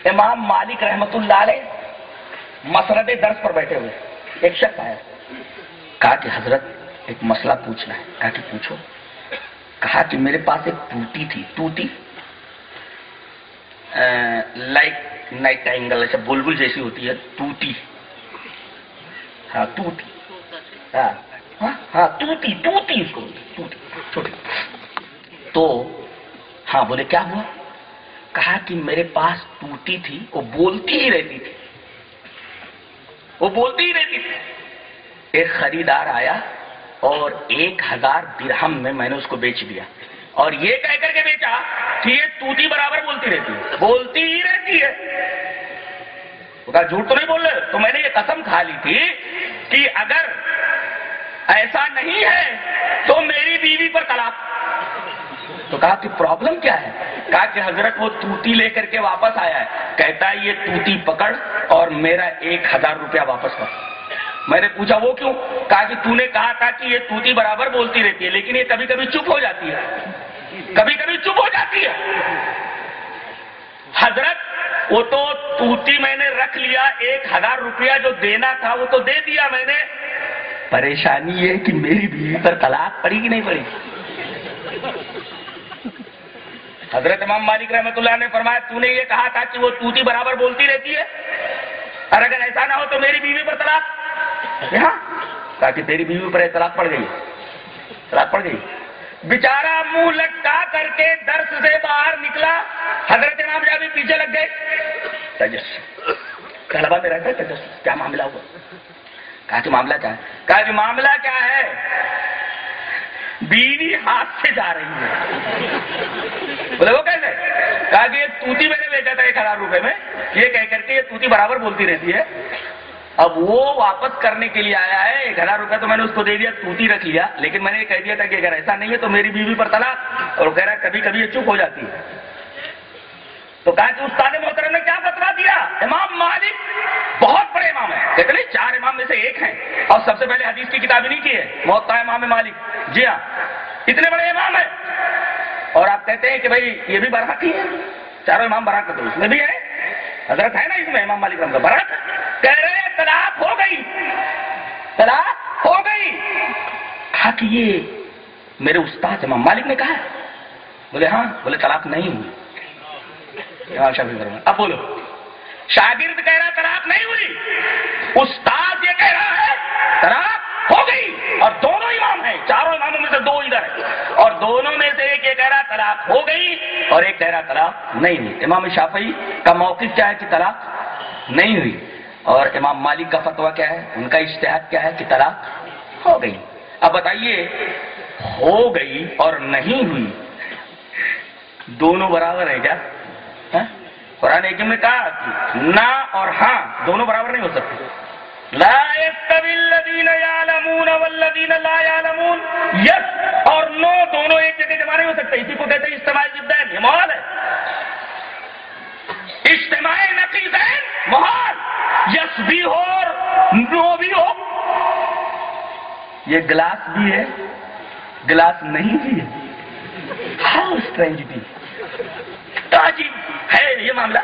امام مالک رحمت اللہ علیہ مسند درس پر بیٹھے ہوئے، ایک شخص آیا، کہا کہ حضرت ایک مسئلہ پوچھنا ہے۔ کہا کہ پوچھو۔ کہا کہ میرے پاس ایک ٹوٹی تھی، ٹوٹی لائک نائٹ اینگل، ایسا بلبل جیسی ہوتی ہے، ٹوٹی، ہاں ٹوٹی، ہاں ٹوٹی، ٹوٹی اس کو ٹوٹی چھوٹی۔ تو ہاں بولے کیا ہوا؟ کہا کہ میرے پاس ٹوٹی تھی، وہ بولتی ہی رہتی تھی، وہ بولتی ہی رہتی تھی۔ ایک خریدار آیا اور 1000 درہم میں نے اس کو بیچ دیا، اور یہ کہہ کر کے بیچا کہ یہ ٹوٹی برابر بولتی رہتی ہے، بولتی ہی رہتی ہے۔ وہ کہا جھوٹ تو نہیں بول رہے؟ تو میں نے یہ قسم کھا لی تھی کہ اگر ایسا نہیں ہے تو میری بیوی پر طلاق۔ تو کہا کہ پرابلم کیا ہے؟ کہا کہ حضرت وہ ٹوٹی لے کر کے واپس آیا ہے، کہتا ہے یہ ٹوٹی پکڑ اور میرا 1000 روپیہ واپس کر۔ میں نے پوچھا وہ کیوں؟ کہا کہ تو نے کہا تھا کہ یہ ٹوٹی برابر بولتی رہتی ہے، لیکن یہ کبھی کبھی چپ ہو جاتی ہے، کبھی کبھی چپ ہو جاتی ہے۔ حضرت وہ تو ٹوٹی میں نے رکھ لیا، 1000 روپیہ جو دینا تھا وہ تو دے دیا میں نے، پریشانی یہ کہ میری بیوی پر طلاق پڑی کہ نہیں پڑی؟ حضرت امام مالک رحمت اللہ نے فرمایا تو نے یہ کہا تھا کہ وہ ٹوٹی برابر بولتی رہتی ہے، اور اگر ایسا نہ ہو تو میری بیوی پر طلاق۔ ہاں، کہا کہ تیری بیوی پر طلاق پڑ گئی، طلاق پڑ گئی۔ بیچارہ منہ لٹکا کر کے درس سے باہر نکلا، حضرت امام جابر پیچھے لگ گئے، تجسس طلبہ میں رہتا ہے تجسس، کیا معاملہ ہوا؟ کہا کہ معاملہ کیا ہے؟ کہا کہ معاملہ کیا ہے؟ بیوی ہاتھ سے جا رہی ہے۔ بولے وہ کیسے؟ کہا کہ یہ ٹوٹی میں نے بیچا تھا 1000 روپے میں، یہ کہہ کر کے یہ ٹوٹی برابر بولتی رہتی ہے، اب وہ واپس کرنے کے لیے آیا ہے، 1000 روپے تو میں نے اس کو دے دیا، ٹوٹی رکھ لیا، لیکن میں نے یہ کہہ دیا تھا کہ اگر ایسا نہیں ہے تو میری بیوی پر طلاق، اور وہ کہہ رہا ہے کبھی کبھی یہ چپ ہو جاتی ہے۔ تو کہا کہ استاد محترم نے کیا فتویٰ دیا؟ امام مالک بہت بڑے امام ہیں، کہتے نہیں 4 امام میں سے ایک ہیں، اور سب سے پہلے حدیث کی کتاب نہیں کی ہے، موطا امام مالک، جی ہاں اتنے بڑے امام ہیں، اور آپ کہتے ہیں کہ بھائی یہ بھی برحق ہی ہے، چاروں امام برحق تو اس میں بھی ہے، حضرت ہے نا اس میں امام مالک رحمۃ اللہ برحق، کہہ رہے ہیں طلاق ہو گئی، طلاق ہو گئی۔ کہا کہ یہ میرے استاد امام مالک نے کہا ہے؟ بولے ہاں، بولے طلاق نہیں ہوئی۔ اب بولو، شاگرد کہہ رہا طلاق نہیں ہوئی، استاد یہ کہہ رہا ہے طلاق ہو گئی، اور دونوں امام ہیں، چاروں اماموں میں سے 2 ادھر ہیں، اور دونوں میں سے ایک یہ کہہ رہا طلاق ہو گئی اور ایک کہہ رہا طلاق نہیں ہوئی۔ امام شافعی کا موقف کیا ہے کہ طلاق نہیں ہوئی، اور امام مالک کا فتویٰ کیا ہے، ان کا اجتہاد کیا ہے کہ طلاق ہو گئی۔ اب بتائیے ہو گئی اور نہیں ہوئی دونوں برابر ہے کیا؟ قرآن حکیم نے کہا نہ اور ہاں دونوں برابر نہیں ہو سکتے۔ لا يستوي الذين يعلمون والذين لا يعلمون، یس اور نو دونوں ایک جگہ جمع نہیں ہو سکتے، اسی کو کہتے ہیں اجتماع ضدین، یہ محال ہے، اجتماع نقیضین محال، یس بھی ہو اور نو بھی ہو، یہ گلاس بھی ہے گلاس نہیں بھی ہے، ہاؤ اسٹرینج، عجیب ہے یہ معاملہ۔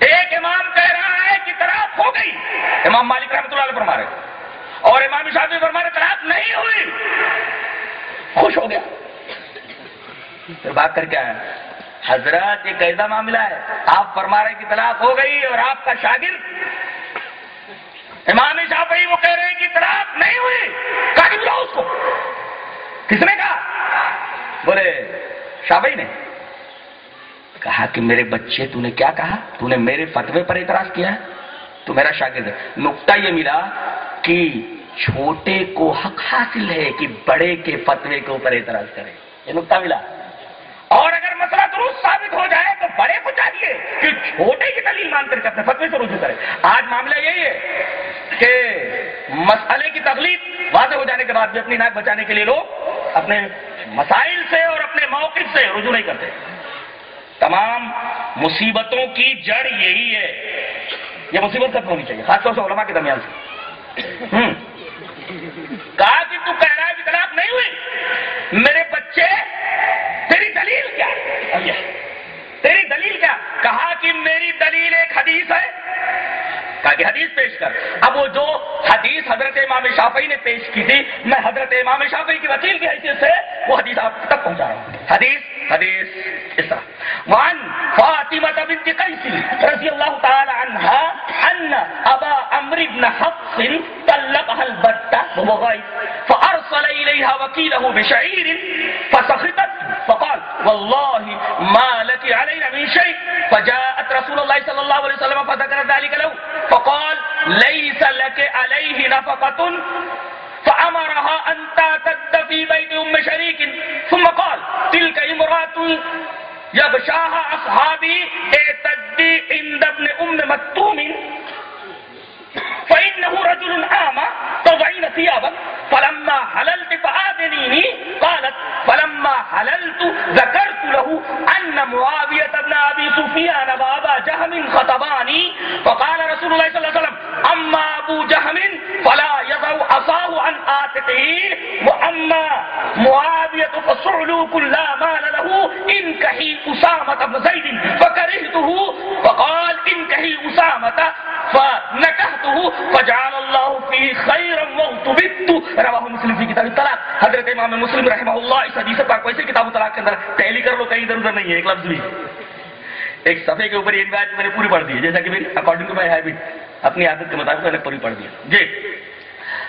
ایک امام کہہ رہا ہے کہ طلاق ہو گئی، امام مالک رحمۃ اللہ علیہ فرما رہے، اور امام شافعی فرما رہے طلاق نہیں ہوئی، خوش ہو گیا۔ پھر بات کر کے آیا حضرت یہ کیسا معاملہ ہے؟ آپ فرما رہے کہ طلاق ہو گئی اور آپ کا شاگرد امام شافعی وہ کہہ رہے ہیں کہ طلاق نہیں ہوئی، کہا کہ بلاؤ اس کو۔ کس نے کہا؟ بولے شافعی نے۔ کہا کہ میرے بچے تو نے کیا کہا؟ تو نے میرے فتوے پر اعتراض کیا ہے، تو میرا شاگرد ہے۔ نقطہ یہ ملا کہ چھوٹے کو حق حاصل ہے کہ بڑے کے فتوے کے اوپر اعتراض کرے، یہ نقطہ ملا، اور اگر مسئلہ درست ثابت ہو جائے تو بڑے کو چاہیے کہ چھوٹے کی دلیل مان کر کے اپنے فتوے سے رجوع کرے۔ آج معاملہ یہی ہے کہ مسئلے کی تغلیظ واضح ہو جانے کے بعد بھی اپنی ناک بچانے کے لیے لوگ اپنے مسائل سے اور اپنے موقف سے رجوع نہیں کرتے۔ تمام مصیبتوں کی جڑ یہی ہے، یہ مصیبت ختم ہونی چاہیے، خاص طور سے علماء کے درمیان سے۔ کہا کہ تو کہہ رہا ہے کہ طلاق نہیں ہوئی، میرے بچے تیری دلیل کیا ہے؟ تیری دلیل کیا؟ کہا کر. اب وہ جو حدیث حضرت امام شافعی نے پیش کی تھی، میں حضرت امام شافعی کی وکیل کی حیثیت سے وہ حدیث آپ تک پہنچا رہا ہوں. حدیث اس طرح وعن فاطمة بنت قيس رضي الله تعالى عنها أن أبا عمرو بن حفص طلقها البتة وهو غائب فأرسل إليها وكيله بشعير فسخطت فقال والله ما لك علينا من شيء فجاءت رسول الله صلى الله عليه وسلم فذكر ذلك له فقال ليس لك عليه نفقة فأمرها أن تعتد في بيت أم شريك ثم قال تلك امرأة يغشاها أصحابي اعتدي عند ابن أم مكتوم فإنه رجل أعمى تضعين ثيابك فلما حللت فآذنيني قالت فلما حللت ذكرت له أن معاوية بن أبي سفيان وأبا جهم خطباني فقال رسول الله صلى الله عليه وسلم أما أبو جهم فلا يضع عصاه عن عاتقه وأما معاوية فصعلوك لا مال له انكحي أسامة بن زيد فكرهته فقال انكحي أسامة فنكحته فجعل الله فيه خيرا واغتبطت رواه مسلم في کتاب الطلاق. حضرت امام مسلم رحمہ اللہ اس حدیث پاک ویسے کتاب الطلاق کے اندر تحلیل کر لو، کہیں ادھر ادھر نہیں ہے ایک لفظ بھی. ایک صفحے کے اوپر یہ روایت میں نے پوری پڑھ دی ہے، جیسا کہ میری اکارڈنگ ٹو مائی ہیبٹ اپنی عادت کے مطابق میں نے پوری پڑھ دی. جی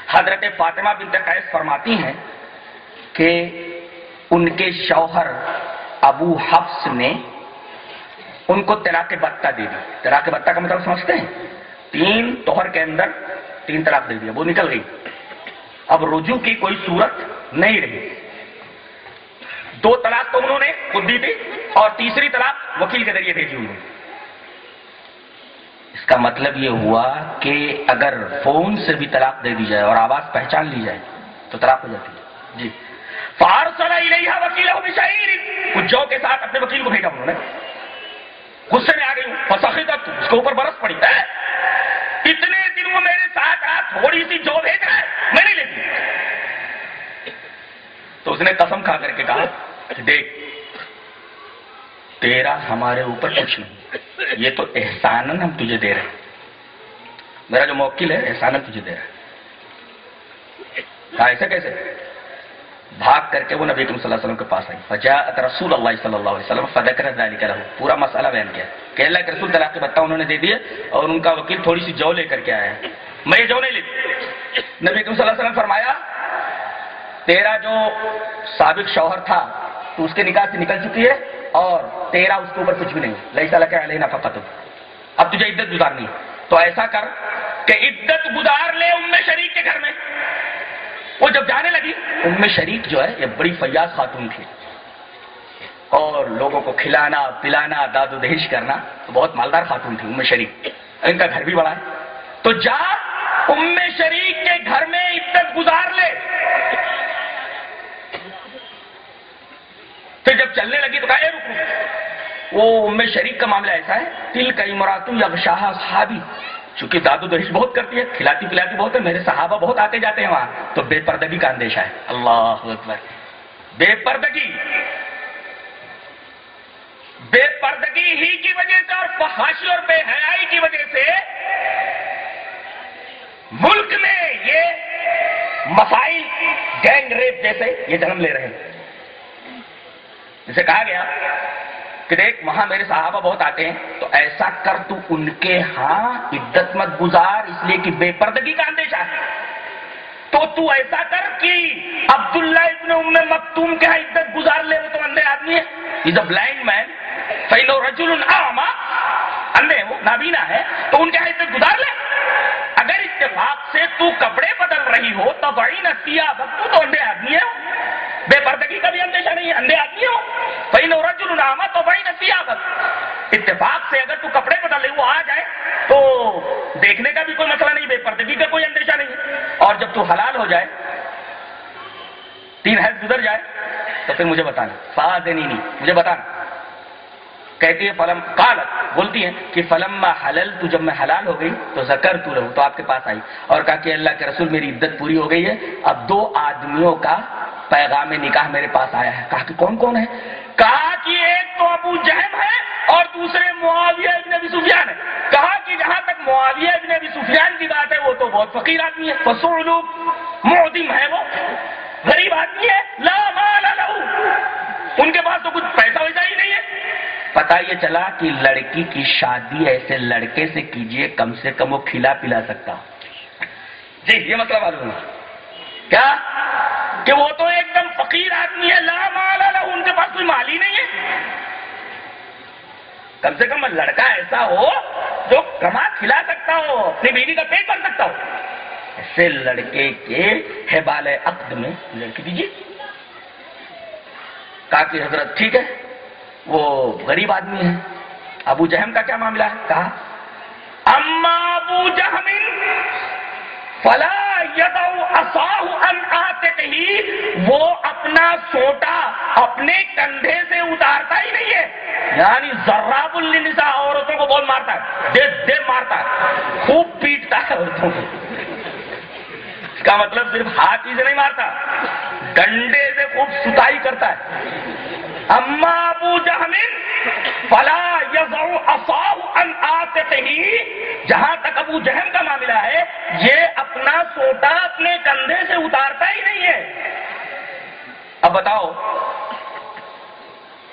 حضرت فاطمہ بنت قیس فرماتی ہیں کہ ان کے شوہر ابو حفص نے ان کو طلاق بتہ دے دی. طلاق بتہ کا مطلب سمجھتے ہیں؟ 3 توہر کے اندر 3 طلاق دے دیا، وہ نکل گئی. اب رجوع کی کوئی صورت نہیں رہی. 2 طلاق تو انہوں نے خود دی تھی اور تیسری طلاق وکیل کے ذریعے بھیجی انہوں نے. اس کا مطلب یہ ہوا کہ اگر فون سے بھی طلاق دے دی جائے اور آواز پہچان لی جائے تو طلاق ہو جاتی ہے. جی فارسل الیہا وکیلہ بشعیر، کچھ جو کے ساتھ اپنے وکیل کو بھیجا انہوں نے. غصے میں آ گئی ہوں فسخطت، اس کے اوپر برس پڑی. اتنے دن وہ میرے ساتھ رہا، تھوڑی سی جو بھیج رہا ہے میں نہیں لیتی. تو اس نے قسم کھا کر کے کہا کہ دیکھ تیرا ہمارے اوپر کچھ نہیں، یہ تو احساناً ہم تجھے دے رہے ہیں. میرا جو موکل ہے احساناً تجھے دے رہا ہے. کہا ایسا کیسے؟ بھاگ کر کے وہ نبی کریم صلی اللہ علیہ وسلم کے پاس آئی. فجاءت رسول اللہ صلی اللہ علیہ وسلم فذکر ذلک له، پورا مسئلہ بیان کیا کہ اللہ کے رسول طلاق کے بتہ انہوں نے دے دیے اور ان کا وکیل تھوڑی سی جو لے کر کے آیا ہے، میں یہ جو نہیں لیتی. نبی کریم صلی اللہ علیہ وسلم فرمایا تیرا جو سابق شوہر تھا تو اس کے نکاح سے نکل چکی ہے اور تیرا اس کے اوپر کچھ بھی نہیں. لیس لک علیہ نفقۃ، اب تجھے عدت گزارنی ہے تو ایسا کر کہ عدت گزار لے ام شریک کے گھر میں. وہ جب جانے لگی، ام شریک جو ہے یہ بڑی فیاض خاتون تھی اور لوگوں کو کھلانا پلانا داد و دہش کرنا، تو بہت مالدار خاتون تھی ام شریک. ان کا گھر بھی بڑا ہے، تو جا ام شریک کے گھر میں عدت گزار لے. پھر جب چلنے لگی تو کہا اے رک. وہ ام شریک کا معاملہ ایسا ہے تلک امرأۃ یغشاها اصحابی، چونکہ داد و دہش بہت کرتی ہے، کھلاتی پلاتی بہت ہے، میرے صحابہ بہت آتے جاتے ہیں وہاں، تو بے پردگی کا اندیشہ ہے. اللہ اکبر. بے پردگی ہی کی وجہ سے اور فحاشی اور بے حیائی کی وجہ سے ملک میں یہ مسائل گینگ ریپ جیسے یہ جنم لے رہے ہیں. جسے کہا گیا کہ دیکھ وہاں میرے صحابہ بہت آتے ہیں تو ایسا کر تو ان کے ہاں عدت مت گزار، اس لیے کہ بے پردگی کا اندیشہ ہے. تو ایسا کر کہ عبداللہ ابن ام مکتوم کے ہاں عدت گزار لے، وہ تو اندھے آدمی ہے. از اے بلائنڈ مین فإنه رجل أعمى، اندھے وہ نابینا ہے، تو ان کے ہاں عدت گزار لے. اگر اتفاق سے تو کپڑے بدل رہی ہو تو بعین ثیابک، تو اندھے آدمی ہے، بے پردگی کا بھی اندیشہ نہیں ہے، اندھے آدمی ہو. فإنه رجل أعمى تو بعین ثیابک، اتفاق سے اگر تو کپڑے بدل لے وہ آ جائے تو دیکھنے کا بھی کوئی مسئلہ نہیں، بے پردگی کا کوئی اندیشہ نہیں. اور جب تو حلال ہو جائے، 3 حیض گزر جائے تو پھر مجھے بتانا. فآذنینی، مجھے بتانا. کہتی ہے فلم قالت، بولتی ہیں کہ فلما حللت، جب میں حلال ہو گئی تو ذکرت له، تو آپ کے پاس آئی اور کہا کہ اللہ کے رسول میری عدت پوری ہو گئی ہے، اب 2 آدمیوں کا پیغام نکاح میرے پاس آیا ہے. کہا کہ کون کون ہے؟ کہا کہ ایک تو ابو جہم ہے اور دوسرے معاویہ ابن ابی سفیان ہے. کہا کہ جہاں تک معاویہ ابن ابی سفیان کی بات فقیر آدمی ہے، فصعلوب معدم ہے، وہ غریب آدمی ہے، لا مال لہ، ان کے پاس تو کچھ پیسہ ویسا ہی نہیں ہے. پتا یہ چلا کہ لڑکی کی شادی ایسے لڑکے سے کیجئے کم سے کم وہ کھلا پلا سکتا. جی یہ مسئلہ معلوم ہے کیا کہ وہ تو ایک دم فقیر آدمی ہے، لا مال لہ، ان کے پاس کوئی مال ہی نہیں ہے. کم سے کم لڑکا ایسا ہو جو کما کھلا سکتا ہو، اپنی بیوی کا پیٹ بھر سکتا ہو. ایسے لڑکے کے حبال عقد میں لڑکی دیجیے. کہا کہ حضرت ٹھیک ہے، وہ غریب آدمی ہے. ابو جہم کا کیا معاملہ ہے؟ کہا اما ابو جہم فلا یدع عصاہ عن عاتقہ، وہ اپنا سوٹا اپنے کندھے سے اتارتا ہی نہیں ہے. یعنی ضراب للنساء، عورتوں کو بہت مارتا ہے، دے دے مارتا ہے، خوب پیٹتا ہے عورتوں کو. اس کا مطلب صرف ہاتھ ہی سے نہیں مارتا، ڈنڈے سے خوب ستائی کرتا ہے. اما ابو جہم فلا یضع عصاہ عن عاتقہ، جہاں تک ابو جہم کا معاملہ ہے یہ اپنا سوٹا اپنے کندھے سے اتارتا ہی نہیں ہے. اب بتاؤ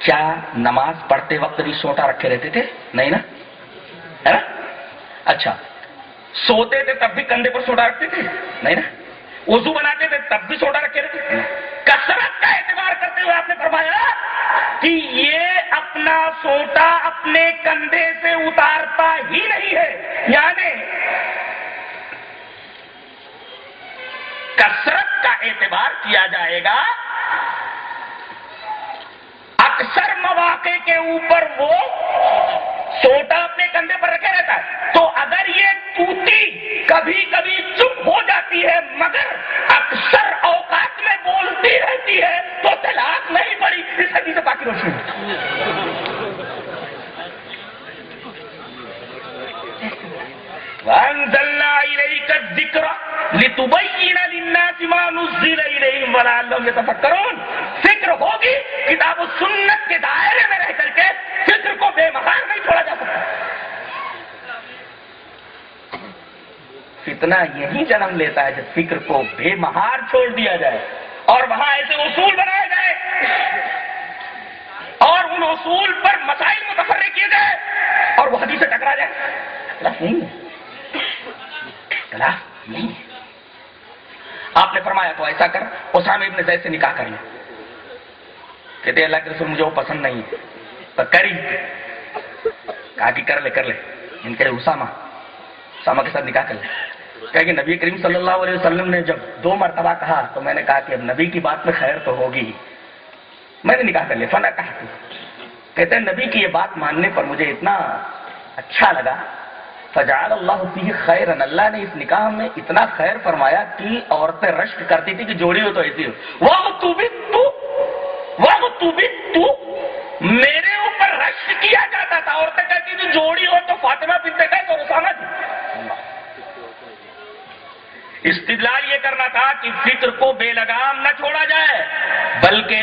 کیا نماز پڑھتے وقت بھی سوٹا رکھے رہتے تھے؟ نہیں نا، ہے نا؟ اچھا سوتے تھے تب بھی کندھے پر سوٹا رکھتے تھے؟ نہیں نا. وضو بناتے تھے تب بھی سوٹا رکھے رہتے تھے؟ کثرت کا اعتبار کرتے ہوئے آپ نے فرمایا کہ یہ اپنا سوٹا اپنے کندھے سے اتارتا ہی نہیں ہے. یعنی کثرت کا اعتبار کیا جائے گا، اکثر مواقع کے اوپر وہ سوٹا اپنے کندھے پر رکھے رہتا ہے. تو اگر یہ ٹوٹی کبھی کبھی چپ ہو جاتی ہے مگر اکثر اوقات میں بولتی رہتی ہے تو طلاق نہیں پڑی. اس حدیث پاک کی روشنی وَأَنزَلْنَا إِلَيْكَ الذِّكْرَ لِتُبَيِّنَ لِلنَّاسِ مَا نُزِّلَ إِلَيْهِمْ وَلَعَلَّهُمْ يَتَفَكَّرُونَ. فکر ہوگی، کتاب و سنت کے دائرے میں رہ کر کے فکر کو بے مہار نہیں چھوڑا جا سکتا. فتنہ یہی جنم لیتا ہے جب فکر کو بے مہار چھوڑ دیا جائے اور وہاں ایسے اصول بنائے جائے اور ان اصول پر مسائل متفرق کیے جائے اور وہ حدیث سے ٹکرا جائے. خلاف نہیں ہے، خلاف نہیں ہے. آپ نے فرمایا تو ایسا کر، اسامہ ابن زید سے نکاح کر لیں. کہتے اللہ کے رسول مجھے وہ پسند نہیں ہے. پر کری، کہا کہ کر لے. ان کے اسامہ کے ساتھ نکاح کر لیں. کہا کہ نبی کریم صلی اللہ علیہ وسلم نے جب 2 مرتبہ کہا تو میں نے کہا کہ اب نبی کی بات میں خیر تو ہوگی ہی. میں نے نکاح کر لیا. فنا کہا کہتے ہیں نبی کی یہ بات ماننے پر مجھے اتنا اچھا لگا، فجعل اللہ فیہ خیرا، اللہ نے اس نکاح میں اتنا خیر فرمایا کہ عورتیں رشک کرتی تھی کہ جوڑی ہو تو ایسی ہو. وَغْتُبِتُّ، میرے اوپر رشک کیا جاتا تھا. عورتیں کہتی تھی جوڑی ہو تو فاطمہ بنت قیس اور اسامہ تھی. استدلال یہ کرنا تھا کہ فکر کو بے لگام نہ چھوڑا جائے بلکہ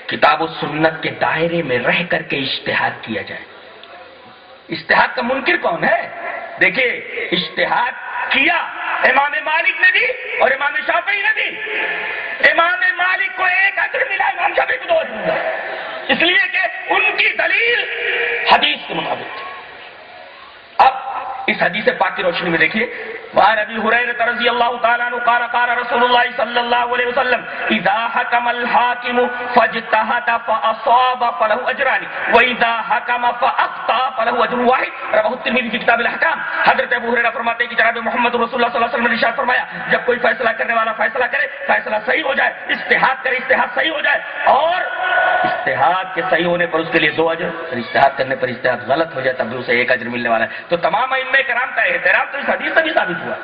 کتاب و سنت کے دائرے میں رہ کر کے اجتہاد کیا جائے. اجتہاد کا منکر کون ہے؟ دیکھیے اجتہاد کیا امام مالک نے بھی اور امام شافعی نے بھی. امام مالک کو 1 اجر ملا، امام شافعی کو 2 اجر ملا، اس لیے کہ ان کی دلیل حدیث کے مطابق تھی. اب اس حدیث پاک کی روشنی میں دیکھیے وعن ابی ہریرہ رضی اللہ تعالیٰ عنہ قال قال رسول اللہ صلی اللہ علیہ وسلم اذا حکم الحاکم فاجتہد فاصاب فلہ اجران واذا حکم فاخطا فلہ اجر واحد رواہ الترمذی فی کتاب الاحکام. حضرت ابو ہریرہ فرماتے ہیں کہ جناب محمد رسول اللہ صلی اللہ علیہ وسلم نے ارشاد فرمایا جب کوئی فیصلہ کرنے والا فیصلہ کرے، فیصلہ صحیح ہو جائے، اجتہاد کرے، اجتہاد صحیح ہو جائے اور اجتہاد کے صحیح ہونے پر اس کے لیے 2 اجر، اور اجتہاد کرنے پر اجتہاد غلط ہو جائے تب بھی اسے 1 اجر ملنے والا ہے. تو تمام ائمہ کرام کا احترام تو اس حدیث سے بھی ثابت ہوا.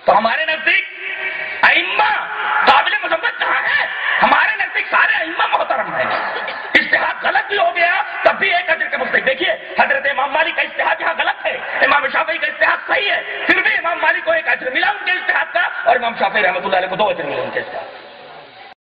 تو ہمارے نزدیک ائمہ قابل مذمت کہاں ہے؟ ہمارے نزدیک سارے ائمہ محترم ہیں. اجتہاد غلط بھی ہو گیا تب بھی 1 اجر کے مستحق. دیکھیے حضرت امام مالک کا اجتہاد یہاں غلط ہے، امام شافعی کا اجتہاد صحیح ہے، پھر بھی امام مالک کو 1 اجر ملا ان کے اجتہاد کا اور امام شافعی رحمۃ اللہ علیہ کو 2 اجر ملے ان کے اجتہاد.